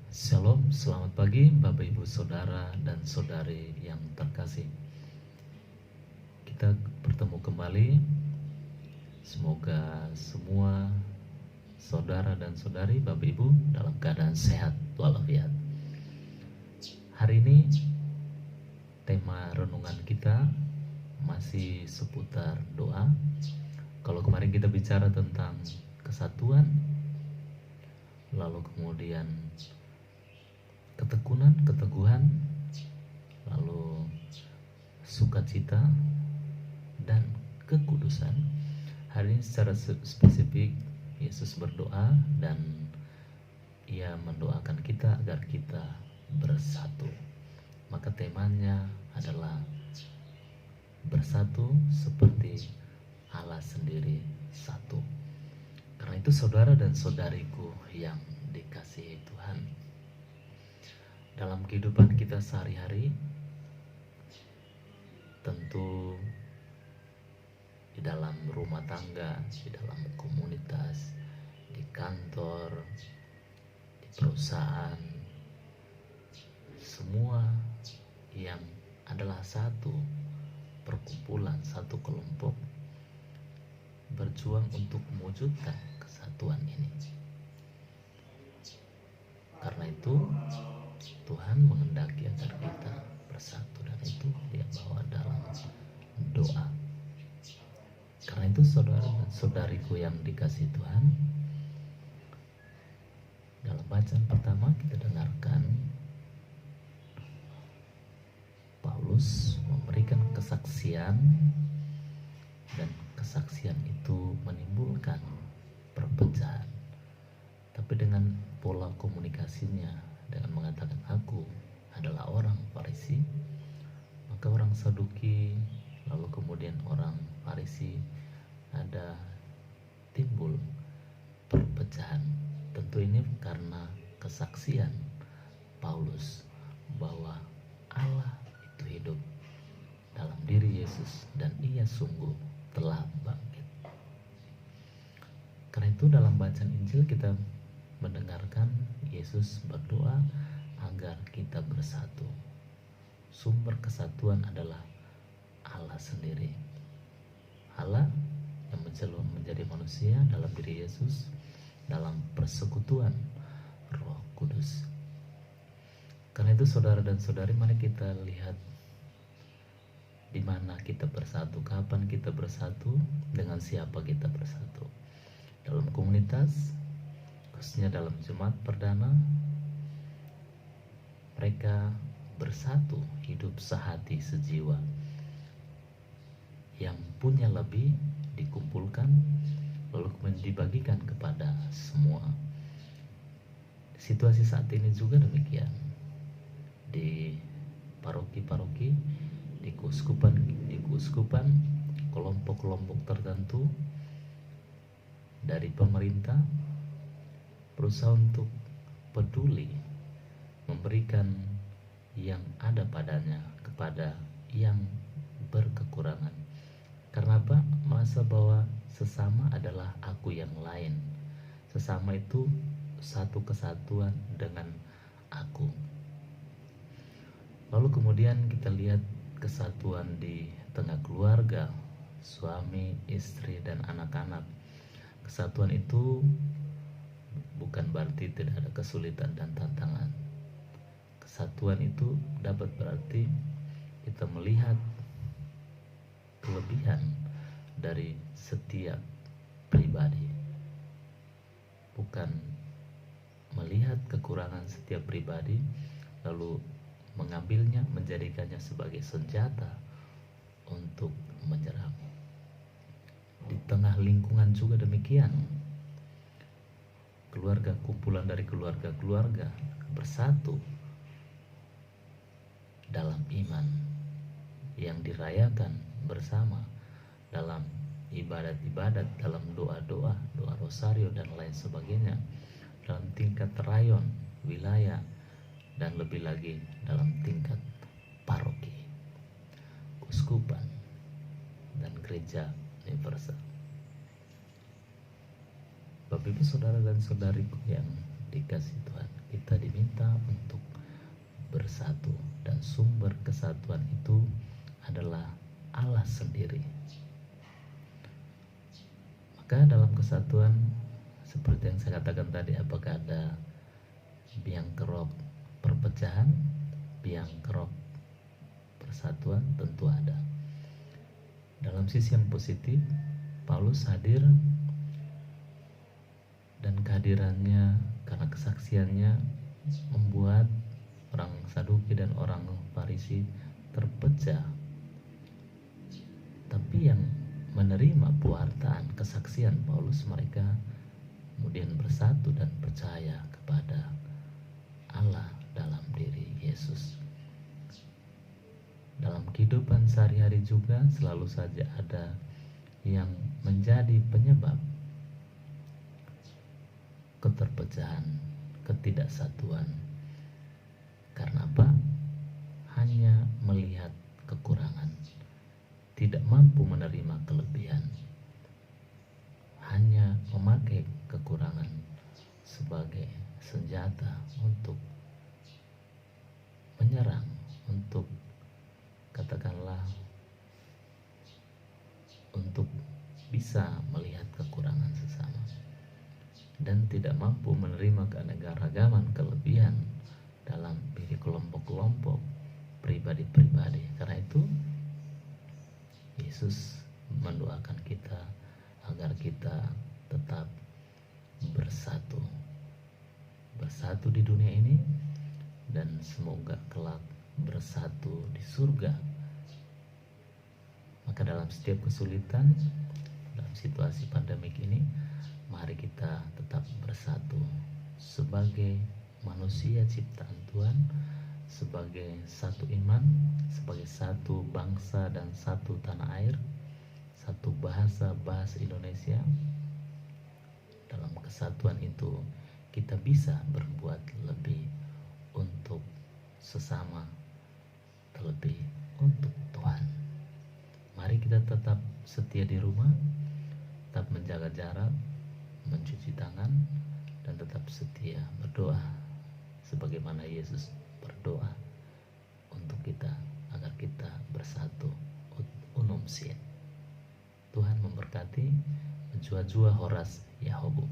Shalom, selamat pagi Bapak Ibu Saudara dan Saudari yang terkasih. Kita bertemu kembali. Semoga semua saudara dan saudari Bapak Ibu dalam keadaan sehat walafiat. Hari ini tema renungan kita masih seputar doa. Kalau kemarin kita bicara tentang kesatuan, lalu kemudian ketekunan, keteguhan, lalu sukacita dan kekudusan. Hari ini secara spesifik Yesus berdoa dan Ia mendoakan kita agar kita bersatu. Maka temanya adalah bersatu seperti Allah sendiri satu. Karena itu saudara dan saudariku yang dikasihi Tuhan, dalam kehidupan kita sehari-hari, tentu di dalam rumah tangga, di dalam komunitas, di kantor, di perusahaan, semua yang adalah satu perkumpulan, satu kelompok, berjuang untuk mewujudkan kesatuan ini. Karena itu Tuhan menghendaki agar kita bersatu, dan itu Dia bawa dalam doa. Karena itu saudara dan saudariku yang dikasihi Tuhan, dalam bacaan pertama kita dengarkan Paulus memberikan kesaksian, dan kesaksian itu menimbulkan perpecahan. Tapi dengan pola komunikasinya, dengan mengatakan aku adalah orang Farisi, maka orang Saduki, lalu kemudian orang Farisi, ada timbul perpecahan. Tentu ini karena kesaksian Paulus bahwa Allah itu hidup dalam diri Yesus dan Ia sungguh telah bangkit. Karena itu dalam bacaan Injil kita mendengarkan Yesus berdoa agar kita bersatu. Sumber kesatuan adalah Allah sendiri. Allah yang menjadi manusia dalam diri Yesus, dalam persekutuan Roh Kudus. Karena itu saudara dan saudari, mari kita lihat di mana kita bersatu, kapan kita bersatu, dengan siapa kita bersatu. Dalam komunitas, khususnya dalam Jumat Perdana, mereka bersatu, hidup sehati sejiwa. Yang punya lebih dikumpulkan, lalu kemudian dibagikan kepada semua. Situasi saat ini juga demikian. Di paroki-paroki, di keuskupan, kelompok-kelompok tertentu dari pemerintah berusaha untuk peduli memberikan yang ada padanya kepada yang berkekurangan. Karena apa? Merasa bahwa sesama adalah aku yang lain. Sesama itu satu kesatuan dengan aku. Lalu kemudian kita lihat kesatuan di tengah keluarga, suami, istri, dan anak-anak. Kesatuan itu bukan berarti tidak ada kesulitan dan tantangan. Kesatuan itu dapat berarti kita melihat kelebihan dari setiap pribadi, bukan melihat kekurangan setiap pribadi lalu mengambilnya, menjadikannya sebagai senjata untuk menyerang. Di tengah lingkungan juga demikian. Keluarga, kumpulan dari keluarga-keluarga bersatu dalam iman yang dirayakan bersama, dalam ibadat-ibadat, dalam doa-doa, doa rosario dan lain sebagainya, dalam tingkat rayon, wilayah, dan lebih lagi dalam tingkat paroki, keuskupan, dan gereja universal. Bapak Ibu saudara dan saudariku yang dikasih Tuhan, kita diminta bersatu, dan sumber kesatuan itu adalah Allah sendiri. Maka dalam kesatuan, seperti yang saya katakan tadi, apakah ada biang kerok perpecahan, biang kerok persatuan? Tentu ada. Dalam sisi yang positif, Paulus hadir, dan kehadirannya karena kesaksiannya membuat orang Saduki dan orang Farisi terpecah. Tapi yang menerima pewartaan kesaksian Paulus, mereka kemudian bersatu dan percaya kepada Allah dalam diri Yesus. Dalam kehidupan sehari-hari juga selalu saja ada yang menjadi penyebab keterpecahan, ketidaksatuan. Karena apa? Hanya melihat kekurangan, tidak mampu menerima kelebihan, hanya memakai kekurangan sebagai senjata untuk menyerang, untuk katakanlah untuk bisa melihat kekurangan sesama, dan tidak mampu menerima keanekaragaman kelebihan dalam diri kelompok-kelompok, pribadi-pribadi. Karena itu Yesus mendoakan kita agar kita tetap bersatu di dunia ini, dan semoga kelak bersatu di surga. Maka dalam setiap kesulitan, dalam situasi pandemik ini, mari kita tetap bersatu sebagai manusia ciptaan Tuhan, sebagai satu iman, sebagai satu bangsa dan satu tanah air, satu bahasa Indonesia. Dalam kesatuan itu kita bisa berbuat lebih untuk sesama, terlebih untuk Tuhan. Mari kita tetap setia di rumah, tetap menjaga jarak, mencuci tangan, dan tetap setia berdoa sebagaimana Yesus berdoa untuk kita agar kita bersatu, unum sien. Tuhan memberkati. Jua-jua horas Yahobu.